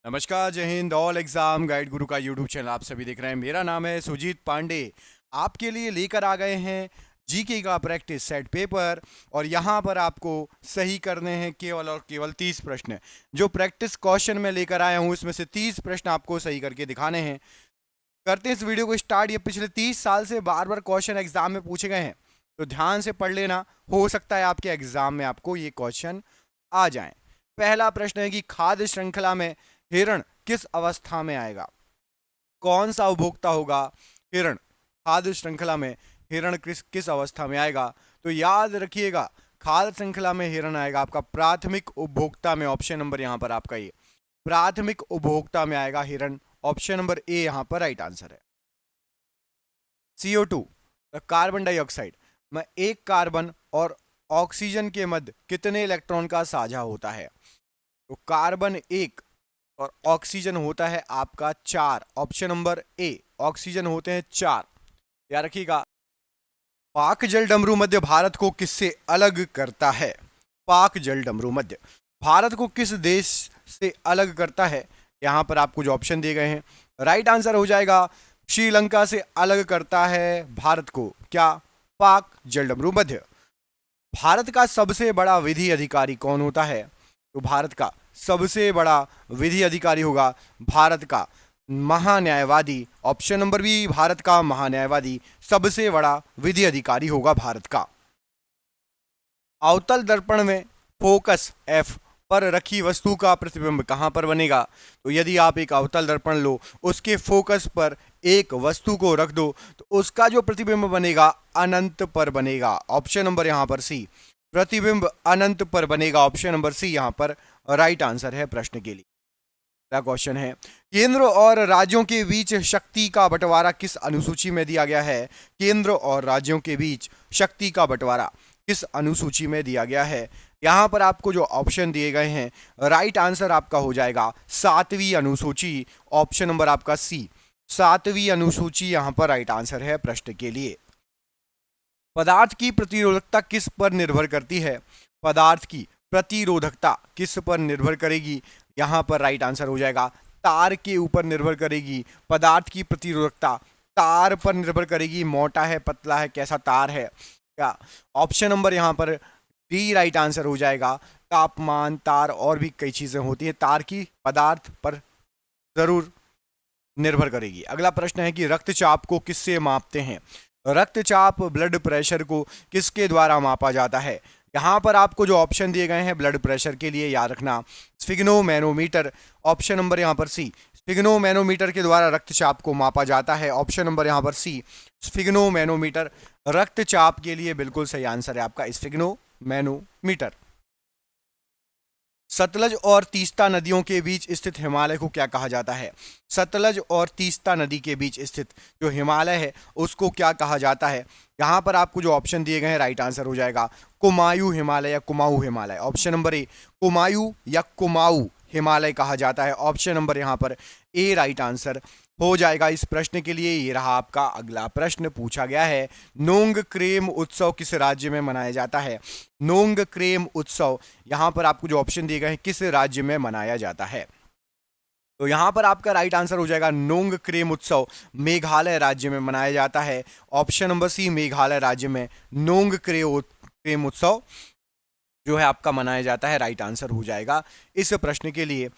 नमस्कार, जय Hind. All exam guide गुरु का यूट्यूब चैनल आप सभी देख रहे हैं। मेरा नाम है सुजीत पांडे। आपके लिए लेकर आ गए हैं जीके का प्रैक्टिस सेट पेपर और यहाँ पर आपको सही करने हैं केवल और केवल 30 प्रश्न। जो प्रैक्टिस क्वेश्चन में लेकर आया हूँ उसमें से 30 प्रश्न आपको सही करके दिखाने हैं। करते हैं इस वीडियो को स्टार्ट। ये पिछले 30 साल से बार बार क्वेश्चन एग्जाम में पूछे गए हैं, तो ध्यान से पढ़ लेना। हो सकता है आपके एग्जाम में आपको ये क्वेश्चन आ जाए। पहला प्रश्न है कि खाद्य श्रृंखला में हिरण किस अवस्था में आएगा? कौन सा उपभोक्ता होगा हिरण? खाद्य श्रृंखला में हिरण किस किस अवस्था में आएगा? तो याद रखिएगा, खाद्य श्रृंखला में हिरण आएगा आपका प्राथमिक उपभोक्ता में। ऑप्शन नंबर यहाँ पर आपका ये प्राथमिक उपभोक्ता में आएगा हिरण। ऑप्शन नंबर ए यहाँ पर राइट आंसर है। CO2 कार्बन डाइऑक्साइड में एक कार्बन और ऑक्सीजन के मध्य कितने इलेक्ट्रॉन का साझा होता है? तो कार्बन एक और ऑक्सीजन होता है आपका 4। ऑप्शन नंबर ए, ऑक्सीजन होते हैं 4। याद रखिएगा। पाक जल डमरू मध्य भारत को किससे अलग करता है? पाक जल डमरू मध्य भारत को किस देश से अलग करता है? यहां पर आपको जो ऑप्शन दिए गए हैं, राइट आंसर हो जाएगा श्रीलंका से अलग करता है भारत को। क्या? पाक जल डमरू मध्य। भारत का सबसे बड़ा विधि अधिकारी कौन होता है? तो भारत का सबसे बड़ा विधि अधिकारी होगा भारत का महान्यायवादी। ऑप्शन नंबर बी, भारत का महान्यायवादी सबसे बड़ा विधि अधिकारी होगा भारत का। अवतल दर्पण में फोकस F पर रखी वस्तु का प्रतिबिंब कहां पर बनेगा? तो यदि आप एक अवतल दर्पण लो, उसके फोकस पर एक वस्तु को रख दो, तो उसका जो प्रतिबिंब बनेगा अनंत पर बनेगा। ऑप्शन नंबर यहां पर सी, प्रतिबिंब अनंत पर बनेगा। ऑप्शन नंबर सी यहां पर राइट आंसर है प्रश्न के लिए। अगला क्वेश्चन है, केंद्र और राज्यों के बीच शक्ति का बंटवारा किस अनुसूची में दिया गया है? केंद्र और राज्यों के बीच शक्ति का बंटवारा किस अनुसूची में दिया गया है? यहां पर आपको जो ऑप्शन दिए गए हैं, राइट आंसर आपका हो जाएगा 7वीं अनुसूची। ऑप्शन नंबर आपका सी, 7वीं अनुसूची यहां पर राइट आंसर है प्रश्न के लिए। पदार्थ की प्रतिरोधकता किस पर निर्भर करती है? पदार्थ की प्रतिरोधकता किस पर निर्भर करेगी? यहां पर राइट आंसर हो जाएगा तार के ऊपर निर्भर करेगी। पदार्थ की प्रतिरोधकता तार पर निर्भर करेगी। मोटा है, पतला है, कैसा तार है। क्या? ऑप्शन नंबर यहां पर डी राइट आंसर हो जाएगा। तापमान, तार और भी कई चीजें होती हैं, तार की पदार्थ पर जरूर निर्भर करेगी। अगला प्रश्न है कि रक्तचाप को किससे मापते हैं? रक्तचाप ब्लड प्रेशर को किसके द्वारा मापा जाता है? यहां पर आपको जो ऑप्शन दिए गए हैं ब्लड प्रेशर के लिए, याद रखना स्फिग्नोमैनोमीटर। ऑप्शन नंबर यहां पर सी, स्फिग्नोमैनोमीटर के द्वारा रक्तचाप को मापा जाता है। ऑप्शन नंबर यहां पर सी, स्फिग्नोमैनोमीटर रक्तचाप के लिए बिल्कुल सही आंसर है आपका स्फिग्नोमैनोमीटर। सतलज और तीस्ता नदियों के बीच स्थित हिमालय को क्या कहा जाता है? सतलज और तीस्ता नदी के बीच स्थित जो हिमालय है उसको क्या कहा जाता है? यहां पर आपको जो ऑप्शन दिए गए हैं, राइट आंसर हो जाएगा कुमायूं हिमालय या कुमाऊं हिमालय। ऑप्शन नंबर ए, कुमायूं या कुमाऊं हिमालय कहा जाता है। ऑप्शन नंबर यहां पर ए राइट आंसर हो जाएगा इस प्रश्न के लिए। ये रहा आपका अगला प्रश्न। पूछा गया है, नोंग क्रेम उत्सव किस राज्य में मनाया जाता है? नोंग क्रेम उत्सव यहां पर आपको जो ऑप्शन दिए गए हैं, किस राज्य में मनाया जाता है? तो यहां पर आपका राइट आंसर हो जाएगा नोंग क्रेम उत्सव मेघालय राज्य में मनाया जाता है। ऑप्शन नंबर सी, मेघालय राज्य में नोंग क्रेम उत्सव जो है आपका मनाया जाता है। राइट आंसर हो जाएगा इस प्रश्न के लिए।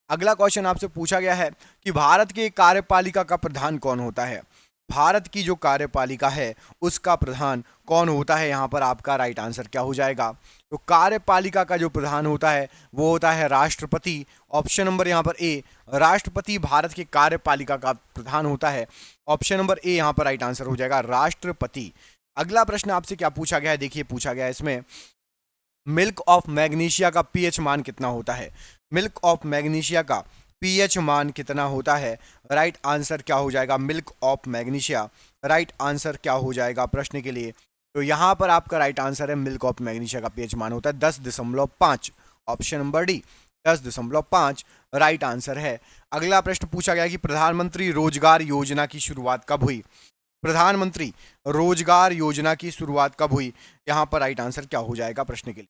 अगला क्वेश्चन आपसे पूछा गया है कि भारत के कार्यपालिका का प्रधान कौन होता है? भारत की जो कार्यपालिका है उसका प्रधान कौन होता है? यहां पर आपका राइट आंसर क्या हो जाएगा? तो कार्यपालिका का जो प्रधान होता है वो होता है राष्ट्रपति। ऑप्शन नंबर यहां पर ए, राष्ट्रपति भारत के कार्यपालिका का प्रधान होता है। ऑप्शन नंबर ए यहां पर राइट आंसर हो जाएगा राष्ट्रपति। अगला प्रश्न आपसे क्या पूछा गया है, देखिए पूछा गया है इसमें, मिल्क ऑफ मैग्नीशिया का पीएच मान कितना होता है? मिल्क ऑफ मैग्नीशिया का पीएच मान कितना होता है? राइट आंसर क्या हो जाएगा? Milk of magnesia right answer क्या हो जाएगा प्रश्न के लिए? तो यहां पर आपका राइट आंसर है मिल्क ऑफ मैग्नीशिया का पीएच मान होता है 10.5। Option number D 10.5 right answer है। अगला प्रश्न पूछा गया कि प्रधानमंत्री रोजगार योजना की शुरुआत कब हुई? प्रधानमंत्री रोजगार योजना की शुरुआत कब हुई? यहां पर राइट आंसर क्या हो जाएगा प्रश्न के लिए?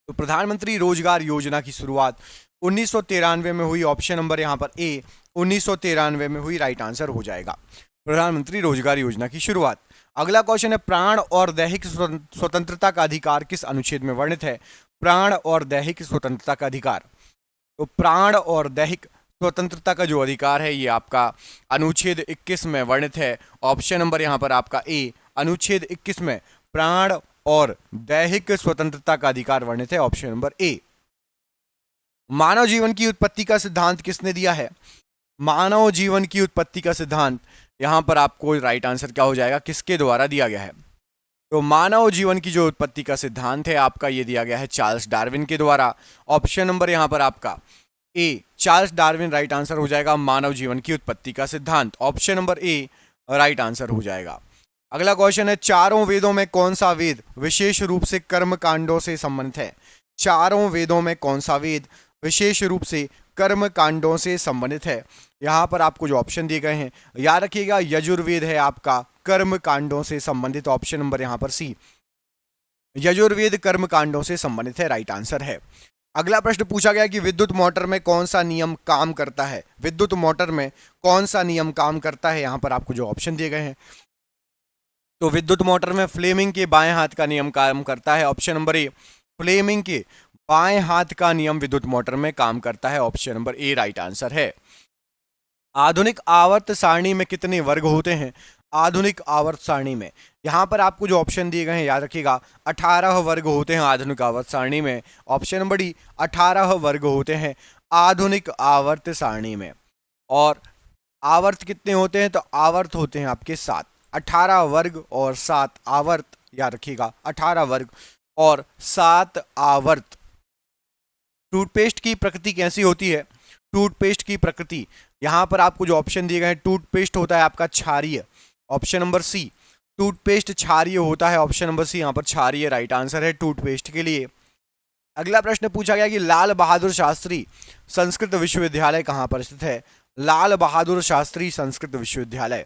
तो प्रधानमंत्री रोजगार योजना की शुरुआत 1993 में हुई, ऑप्शन नंबर यहाँ पर ए 1993 में हुई, राइट आंसर हो जाएगा। प्रधानमंत्री रोजगार योजना की शुरुआत। अगला क्वेश्चन है, प्राण और दैहिक स्वतंत्रता का अधिकार किस अनुच्छेद में वर्णित है? प्राण और दैहिक स्वतंत्रता का अधिकार, तो प्राण और दैहिक स्वतंत्रता का जो अधिकार है ये आपका अनुच्छेद 21 में वर्णित है। ऑप्शन नंबर यहाँ पर आपका ए, अनुच्छेद 21 में प्राण और दैहिक स्वतंत्रता का अधिकार वर्णित है, ऑप्शन नंबर ए। मानव जीवन की उत्पत्ति का सिद्धांत किसने दिया है? मानव जीवन की उत्पत्ति का सिद्धांत, यहां पर आपको राइट आंसर क्या हो जाएगा, किसके द्वारा दिया गया है? तो मानव जीवन की जो उत्पत्ति का सिद्धांत है आपका, ये दिया गया है चार्ल्स डार्विन के द्वारा। ऑप्शन नंबर यहां पर आपका ए, चार्ल्स डार्विन, राइट आंसर हो जाएगा। मानव जीवन की उत्पत्ति का सिद्धांत, ऑप्शन नंबर ए राइट आंसर हो जाएगा। अगला क्वेश्चन है, चारों वेदों में कौन सा वेद विशेष रूप से कर्म कांडों से संबंधित है? चारों वेदों में कौन सा वेद विशेष रूप से कर्म कांडों से संबंधित है? यहां पर आपको जो ऑप्शन दिए गए हैं याद रखिएगा, यजुर्वेद है आपका कर्म कांडों से संबंधित, ऑप्शन नंबर यहां पर सी, यजुर्वेद कर्म कांडों से संबंधित है, राइट आंसर है। अगला प्रश्न पूछा गया कि विद्युत मोटर में कौन सा नियम काम करता है? विद्युत मोटर में कौन सा नियम काम करता है? यहां पर आपको जो ऑप्शन दिए गए हैं, तो विद्युत मोटर में फ्लेमिंग के बाएं हाथ का नियम काम करता है, ऑप्शन नंबर ए, फ्लेमिंग के बाएं हाथ का नियम विद्युत मोटर में काम करता है, ऑप्शन नंबर ए राइट आंसर है। आधुनिक आवर्त सारणी में कितने वर्ग होते हैं? आधुनिक आवर्त सारणी में, यहां पर आपको जो ऑप्शन दिए गए हैं याद रखिएगा, 18 वर्ग होते हैं आधुनिक आवर्त सारणी में, ऑप्शन नंबर डी 18 वर्ग होते हैं आधुनिक आवर्त सारणी में। और आवर्त कितने होते हैं? तो आवर्त होते हैं आपके 7, 18 वर्ग और 7 आवर्त, याद रखिएगा 18 वर्ग और 7 आवर्त। टूथपेस्ट की प्रकृति कैसी होती है? टूथपेस्ट की प्रकृति, यहां पर आपको जो ऑप्शन दिए गए हैं, टूथपेस्ट होता है आपका क्षारीय, ऑप्शन नंबर सी, टूथपेस्ट क्षारीय होता है, ऑप्शन नंबर सी यहां पर क्षारीय राइट आंसर है टूथपेस्ट के लिए। अगला प्रश्न पूछा गया कि लाल बहादुर शास्त्री संस्कृत विश्वविद्यालय कहां पर स्थित है? लाल बहादुर शास्त्री संस्कृत विश्वविद्यालय,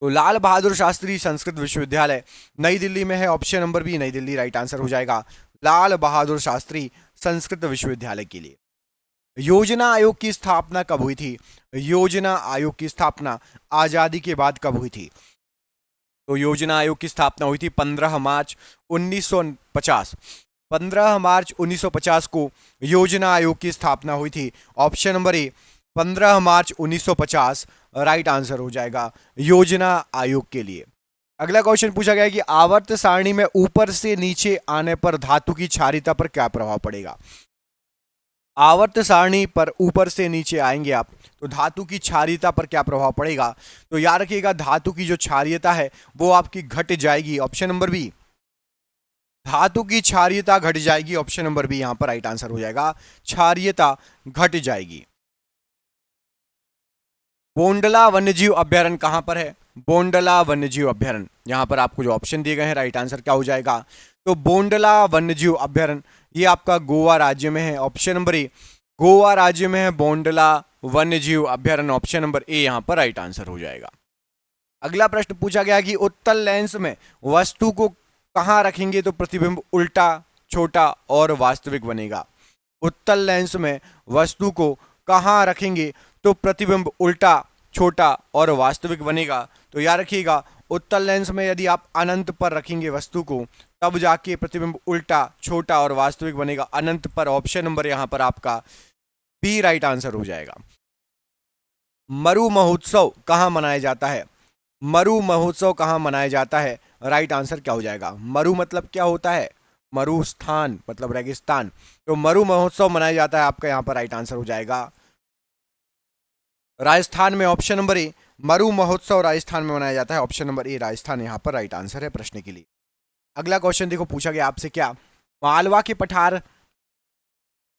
तो लाल बहादुर शास्त्री संस्कृत विश्वविद्यालय नई दिल्ली में है, ऑप्शन नंबर बी नई दिल्ली राइट आंसर हो जाएगा लाल बहादुर शास्त्री संस्कृत विश्वविद्यालय के लिए। योजना आयोग की स्थापना कब हुई थी? योजना आयोग की स्थापना आजादी के बाद कब हुई थी? तो योजना आयोग की स्थापना हुई थी 15 मार्च 1950, 15 मार्च 1950 को योजना आयोग की स्थापना हुई थी, ऑप्शन नंबर ए 15 मार्च 1950 राइट आंसर हो जाएगा योजना आयोग के लिए। अगला क्वेश्चन पूछा गया कि आवर्त सारणी में ऊपर से नीचे आने पर धातु की क्षारीयता पर क्या प्रभाव पड़ेगा? आवर्त सारणी पर ऊपर से नीचे आएंगे आप तो धातु की क्षारीयता पर क्या प्रभाव पड़ेगा? तो याद रखिएगा धातु की जो क्षारीयता है वो आपकी घट जाएगी, ऑप्शन नंबर बी, धातु की क्षारीयता घट जाएगी, ऑप्शन नंबर बी यहां पर राइट आंसर हो जाएगा, क्षारीयता घट जाएगी। बोंडला वन्यजीव अभ्यारण्य कहां पर है? बोंडला वन्यजीव अभ्यारण्य, यहां पर आपको जो ऑप्शन दिए गए हैं राइट आंसर क्या हो जाएगा? तो बोंडला वन्यजीव अभ्यारण्य ये आपका गोवा राज्य में है, ऑप्शन नंबर ए, गोवा राज्य में है बोंडला वन्यजीव अभ्यारण्य, ऑप्शन नंबर ए यहां पर राइट आंसर हो जाएगा। अगला प्रश्न पूछा गया कि उत्तल लेंस में वस्तु को कहां रखेंगे तो प्रतिबिंब उल्टा, छोटा और वास्तविक बनेगा? उत्तल लेंस में वस्तु को कहां रखेंगे तो प्रतिबिंब उल्टा, छोटा और वास्तविक बनेगा? तो याद रखिएगा उत्तल लेंस में यदि आप अनंत पर रखेंगे वस्तु को तब जाके प्रतिबिंब उल्टा, छोटा और वास्तविक बनेगा, अनंत पर, ऑप्शन नंबर यहां पर आपका बी राइट आंसर हो जाएगा। मरु महोत्सव कहां मनाया जाता है? मरु महोत्सव कहां मनाया जाता है? राइट आंसर क्या हो जाएगा? मरु मतलब क्या होता है? मरु स्थान मतलब रेगिस्तान, तो मरु महोत्सव मनाया जाता है आपका, यहां पर राइट आंसर हो जाएगा राजस्थान में, ऑप्शन नंबर ए, मरु महोत्सव राजस्थान में मनाया जाता है, ऑप्शन नंबर ए राजस्थान यहां पर राइट आंसर है प्रश्न के लिए। अगला क्वेश्चन देखो पूछा गया आपसे क्या, मालवा के पठार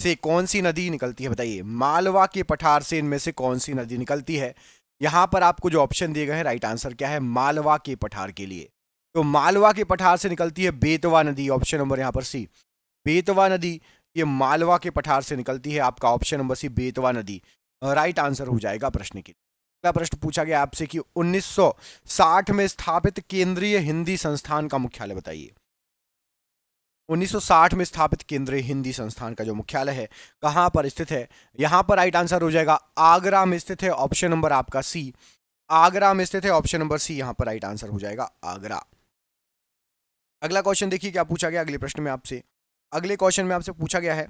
से कौन सी नदी निकलती है? बताइए मालवा के पठार से इनमें से कौन सी नदी निकलती है? यहां पर आपको जो ऑप्शन दिए गए हैं राइट आंसर क्या है मालवा के पठार के लिए? तो मालवा के पठार से निकलती है बेतवा नदी, ऑप्शन नंबर यहां पर सी, बेतवा नदी ये मालवा के पठार से निकलती है, आपका ऑप्शन नंबर सी बेतवा नदी राइट आंसर हो जाएगा प्रश्न के लिए। अगला प्रश्न पूछा गया आपसे कि 1960 में स्थापित केंद्रीय हिंदी संस्थान का मुख्यालय बताइए। 1960 में स्थापित केंद्रीय हिंदी संस्थान का जो मुख्यालय है कहाँ पर स्थित है? यहाँ पर राइट आंसर हो जाएगा आगरा में स्थित है, ऑप्शन नंबर आपका सी। आगरा में स्थित है, ऑप्शन नंबर सी यहाँ पर राइट आंसर हो जाएगा आगरा। अगला क्वेश्चन देखिए क्या पूछा गया अगले प्रश्न में आपसे। अगले क्वेश्चन में आपसे पूछा गया है,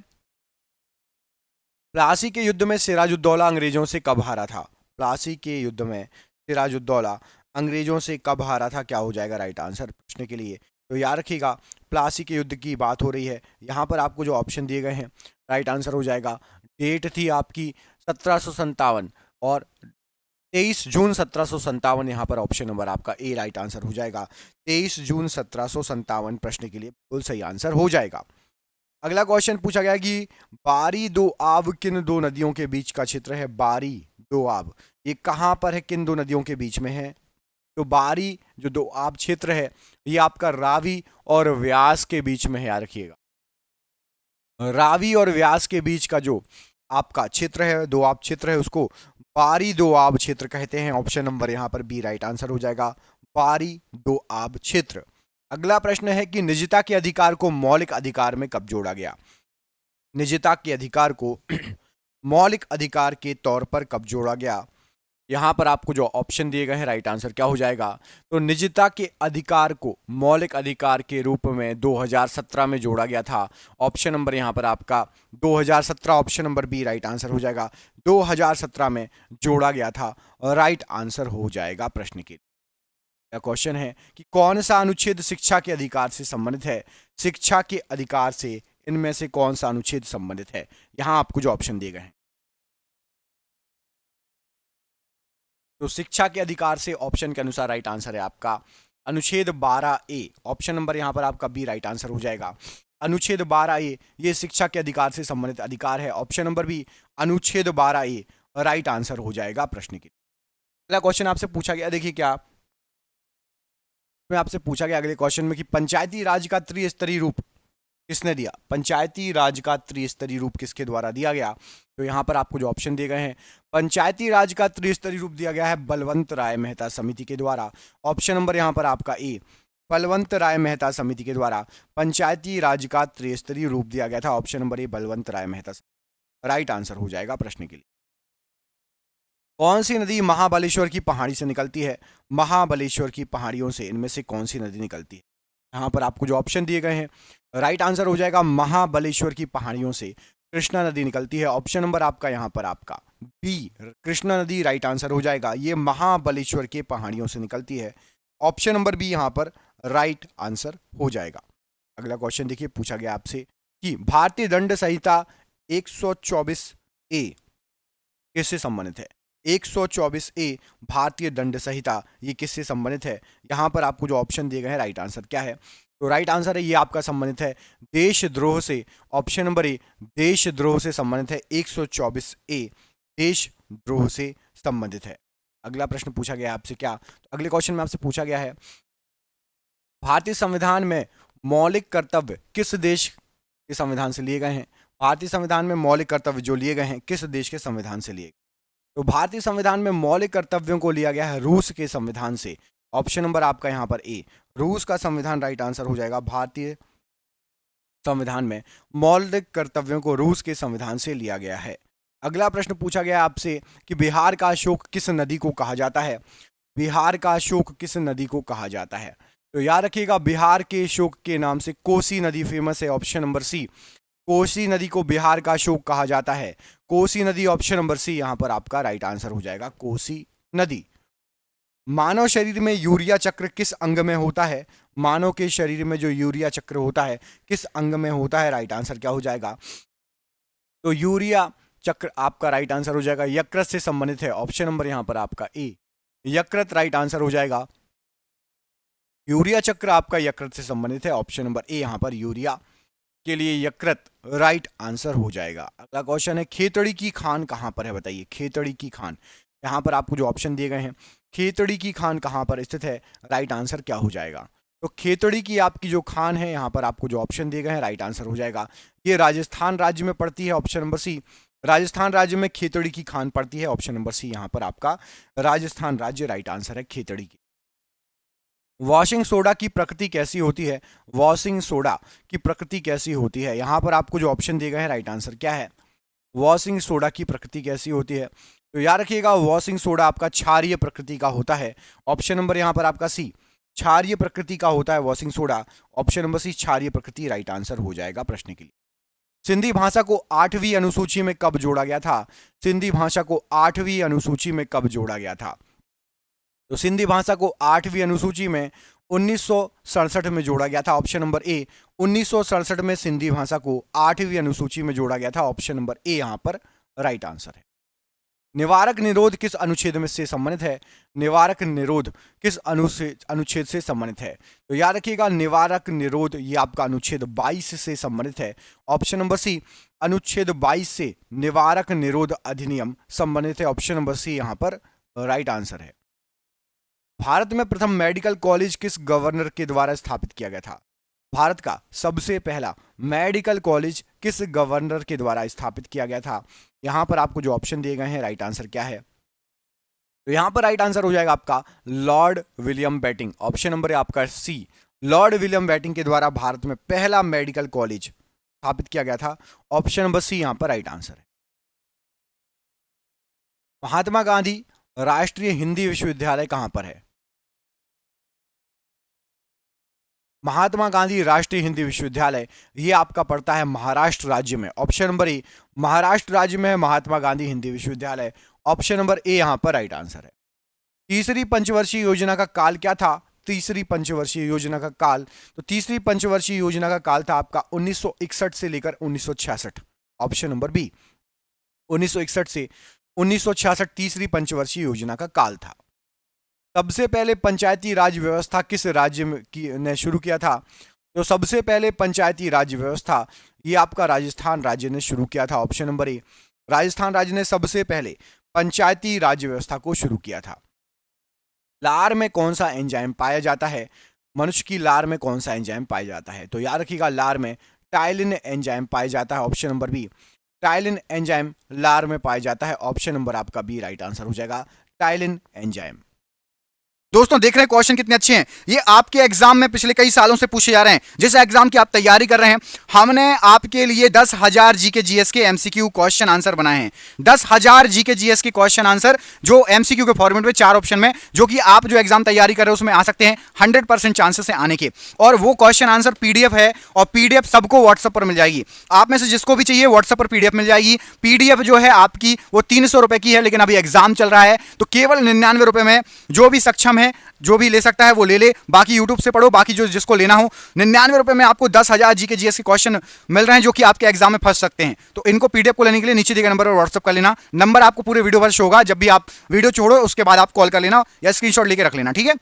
प्लासी के युद्ध में सिराजुद्दौला अंग्रेजों से कब हारा था? प्लासी के युद्ध में सिराजुद्दौला अंग्रेजों से कब हारा था? क्या हो जाएगा राइट आंसर पूछने के लिए? तो याद रखिएगा प्लासी के युद्ध की बात हो रही है। यहाँ पर आपको जो ऑप्शन दिए गए हैं राइट आंसर हो जाएगा, डेट थी आपकी 1757 और 23 जून 1757, यहाँ पर ऑप्शन नंबर आपका ए राइट आंसर हो जाएगा। 23 जून 1757 प्रश्न के लिए बिल्कुल सही आंसर हो जाएगा। अगला क्वेश्चन पूछा गया कि बारी दो आब किन दो नदियों के बीच का क्षेत्र है? बारी दो आब ये कहाँ पर है, किन दो नदियों के बीच में है? तो बारी जो दो आब क्षेत्र है ये आपका रावी और व्यास के बीच में है, याद रखिएगा। रावी और व्यास के बीच का जो आपका क्षेत्र है, दो आब क्षेत्र है, उसको बारी दो आब क्षेत्र कहते हैं। ऑप्शन नंबर यहाँ पर बी राइट आंसर हो जाएगा, बारी दो आब क्षेत्र। अगला प्रश्न है कि निजता के अधिकार को मौलिक अधिकार में कब जोड़ा गया? निजता के अधिकार को मौलिक अधिकार के तौर पर कब जोड़ा गया? यहाँ पर आपको जो ऑप्शन दिए गए हैं राइट आंसर क्या हो जाएगा? तो निजता के अधिकार को मौलिक अधिकार के रूप में 2017 में जोड़ा गया था। ऑप्शन नंबर यहाँ पर आपका 2017, option number B right answer हो जाएगा। 2017 में जोड़ा गया था और राइट आंसर हो जाएगा प्रश्न के। क्वेश्चन है कि कौन सा अनुच्छेद शिक्षा के अधिकार से संबंधित है? शिक्षा के अधिकार से इनमें से कौन सा अनुच्छेद संबंधित है? यहां आपको जो ऑप्शन दिए गए हैं, तो शिक्षा के अधिकार से ऑप्शन के अनुसार राइट आंसर है आपका अनुच्छेद 12A। ऑप्शन नंबर यहां पर आपका बी राइट आंसर हो जाएगा। अनुच्छेद 12A ये शिक्षा के अधिकार से संबंधित अधिकार है। ऑप्शन नंबर बी अनुच्छेद 12A राइट आंसर हो जाएगा प्रश्न के। अगला क्वेश्चन आपसे पूछा गया, देखिए क्या में आपसे पूछा गया अगले क्वेश्चन में कि पंचायती राज का त्रिस्तरीय रूप किसने दिया? पंचायती राज का त्रिस्तरीय रूप किसके द्वारा दिया गया? तो यहां पर आपको जो ऑप्शन दिए गए हैं, पंचायती राज का त्रिस्तरीय रूप दिया गया है बलवंत राय मेहता समिति के द्वारा। ऑप्शन नंबर यहां पर आपका ए, बलवंत राय मेहता समिति के द्वारा पंचायती राज का त्रिस्तरीय रूप दिया गया था। Option number A Balwant Rai Mehta right answer हो जाएगा प्रश्न के लिए। कौन सी नदी महाबलेश्वर की पहाड़ी से निकलती है? महाबलेश्वर की पहाड़ियों से इनमें से कौन सी नदी निकलती है? यहाँ पर आपको जो ऑप्शन दिए गए हैं राइट आंसर हो जाएगा, महाबलेश्वर की पहाड़ियों से कृष्णा नदी निकलती है। ऑप्शन नंबर आपका यहाँ पर आपका बी कृष्णा नदी राइट आंसर हो जाएगा। ये महाबलेश्वर के पहाड़ियों से निकलती है। ऑप्शन नंबर बी यहाँ पर राइट आंसर हो जाएगा। अगला क्वेश्चन देखिए पूछा गया आपसे कि भारतीय दंड संहिता 124A किससे संबंधित है? 124A भारतीय दंड संहिता ये किससे संबंधित है? यहां पर आपको जो ऑप्शन दिए गए हैं राइट आंसर क्या है? तो राइट आंसर है ये आपका संबंधित है देशद्रोह से। ऑप्शन नंबर ए देशद्रोह से संबंधित है। 124A देशद्रोह से संबंधित है। अगला प्रश्न पूछा गया आपसे क्या? तो अगले क्वेश्चन में आपसे पूछा गया है भारतीय संविधान में मौलिक कर्तव्य किस देश के संविधान से लिए गए हैं? भारतीय संविधान में मौलिक कर्तव्य जो लिए गए हैं किस देश के संविधान से लिए? तो भारतीय संविधान में मौलिक कर्तव्यों को लिया गया है रूस के संविधान से। ऑप्शन नंबर आपका यहां पर ए रूस का संविधान राइट आंसर हो जाएगा। भारतीय संविधान में मौलिक कर्तव्यों को रूस के संविधान से लिया गया है। अगला प्रश्न पूछा गया आपसे कि बिहार का अशोक किस नदी को कहा जाता है? बिहार का अशोक किस नदी को कहा जाता है? तो याद रखिएगा बिहार के अशोक के नाम से कोसी नदी फेमस है। ऑप्शन नंबर सी कोसी नदी को बिहार का अशोक कहा जाता है। कोसी नदी ऑप्शन नंबर सी यहां पर आपका राइट आंसर हो जाएगा, कोसी नदी। मानव शरीर में यूरिया चक्र किस अंग में होता है? मानव के शरीर में जो यूरिया चक्र होता है किस अंग में होता है? राइट आंसर क्या हो जाएगा? तो यूरिया चक्र आपका राइट आंसर हो जाएगा यकृत से संबंधित है। ऑप्शन नंबर यहां पर आपका ए यकृत राइट आंसर हो जाएगा। यूरिया चक्र आपका यकृत से संबंधित है। ऑप्शन नंबर ए यहां पर यूरिया के लिए यकृत राइट आंसर हो जाएगा। अगला क्वेश्चन है खेतड़ी की खान कहां पर है? बताइए खेतड़ी की खान। यहां पर आपको जो ऑप्शन दिए गए हैं खेतड़ी की खान कहां पर स्थित है? राइट आंसर क्या हो जाएगा? तो खेतड़ी की आपकी जो खान है यहां पर आपको जो ऑप्शन दिए गए हैं राइट आंसर हो जाएगा। ये राजस्थान राज्य में पड़ती है। ऑप्शन नंबर सी राजस्थान राज्य में खेतड़ी की खान पड़ती है। ऑप्शन नंबर सी यहां पर आपका राजस्थान राज्य राइट आंसर है खेतड़ी की। वॉशिंग सोडा की प्रकृति कैसी होती है? वॉशिंग सोडा की प्रकृति कैसी होती है? यहां पर आपको जो ऑप्शन दिए गए हैं राइट आंसर क्या है? वॉशिंग सोडा की प्रकृति कैसी होती है? तो याद रखिएगा वॉशिंग सोडा आपका क्षारीय प्रकृति का होता है। ऑप्शन नंबर यहां पर आपका सी, क्षारीय प्रकृति का होता है washing soda. Option number C क्षारीय प्रकृति राइट आंसर हो जाएगा प्रश्न के लिए। सिंधी भाषा को 8वीं अनुसूची में कब जोड़ा गया था? सिंधी भाषा को 8वीं अनुसूची में कब जोड़ा गया था? तो सिंधी भाषा को 8वीं अनुसूची में 1967 में जोड़ा गया था। ऑप्शन नंबर ए, 1967 में सिंधी भाषा को 8वीं अनुसूची में जोड़ा गया था। ऑप्शन नंबर ए यहां पर राइट आंसर है। निवारक निरोध किस अनुच्छेद में से संबंधित है? निवारक निरोध किस अनुच्छेद से संबंधित है? तो याद रखिएगा निवारक निरोध ये आपका अनुच्छेद 22 से संबंधित है। ऑप्शन नंबर सी, अनुच्छेद 22 से निवारक निरोध अधिनियम संबंधित है। ऑप्शन नंबर सी यहां पर राइट आंसर है। भारत में प्रथम मेडिकल कॉलेज किस गवर्नर के द्वारा स्थापित किया गया था? भारत का सबसे पहला मेडिकल कॉलेज किस गवर्नर के द्वारा स्थापित किया गया था? यहां पर आपको जो ऑप्शन दिए गए हैं राइट आंसर क्या है? तो यहां पर राइट आंसर हो जाएगा आपका Lord William Bentinck. Option number है आपका सी, लॉर्ड विलियम बेटिंग के द्वारा भारत में पहला मेडिकल कॉलेज स्थापित किया गया था। ऑप्शन नंबर सी यहां पर राइट आंसर है। महात्मा गांधी राष्ट्रीय हिंदी विश्वविद्यालय कहां पर है? महात्मा गांधी राष्ट्रीय हिंदी विश्वविद्यालय ये आपका पड़ता है महाराष्ट्र राज्य में। ऑप्शन नंबर ए, महाराष्ट्र राज्य में है महात्मा गांधी हिंदी विश्वविद्यालय। ऑप्शन नंबर ए यहां पर राइट आंसर है। तीसरी पंचवर्षीय योजना का काल क्या था? तीसरी पंचवर्षीय योजना का काल, तो तीसरी पंचवर्षीय योजना का काल था आपका 1961 से लेकर 1966। ऑप्शन नंबर बी, 1961 से 1966 तीसरी पंचवर्षीय योजना का काल था। सबसे पहले पंचायती राज व्यवस्था किस राज्य में ने शुरू किया था? तो सबसे पहले पंचायती राज व्यवस्था ये आपका राजस्थान राज्य ने शुरू किया था। ऑप्शन नंबर ए, राजस्थान राज्य ने सबसे पहले पंचायती राज व्यवस्था को शुरू किया था। लार में कौन सा एंजाइम पाया जाता है? मनुष्य की लार में कौन सा एंजाइम पाया जाता है? तो याद रखिएगा लार में टाइलिन एंजाइम पाया जाता है। Option number B, ptyalin enzyme लार में पाया जाता है। ऑप्शन नंबर आपका बी राइट आंसर हो जाएगा, टाइलिन एंजाइम। दोस्तों देख रहे हैं क्वेश्चन कितने अच्छे हैं। ये आपके एग्जाम में पिछले कई सालों से पूछे जा रहे हैं। जिस एग्जाम की आप तैयारी कर रहे हैं, हमने आपके लिए 10,000 जीके जीएस के एमसीक्यू क्वेश्चन आंसर बनाए हैं। 10,000 जीके जीएस के क्वेश्चन आंसर जो एमसीक्यू के फॉर्मेट में 4 ऑप्शन में, जो कि आप जो एग्जाम तैयारी कर रहे हो उसमें आ सकते हैं। 100% चांसेस है आने के। और वो क्वेश्चन आंसर पीडीएफ है, और पीडीएफ सबको व्हाट्सएप पर मिल जाएगी। आप में से जिसको भी चाहिए व्हाट्सएप पर पीडीएफ मिल जाएगी। पीडीएफ जो है आपकी वो 300 रुपए की है, लेकिन अभी एग्जाम चल रहा है तो केवल 99 रुपए में जो भी सक्षम है, जो भी ले सकता है वो ले ले। बाकी यूट्यूब से पढ़ो, बाकी जो जिसको लेना हो 99 रुपए में आपको 10,000 जीके जीएस के क्वेश्चन मिल रहे हैं, जो कि आपके एग्जाम में फंस सकते हैं। तो इनको पीडीएफ को लेने के लिए नीचे दिए गए नंबर पर व्हाट्सएप कर लेना। नंबर आपको पूरे वीडियो पर शो होगा। जब भी आप वीडियो छोड़ो उसके बाद आप कॉल कर लेना या स्क्रीनशॉट लेके रख लेना, ठीक है।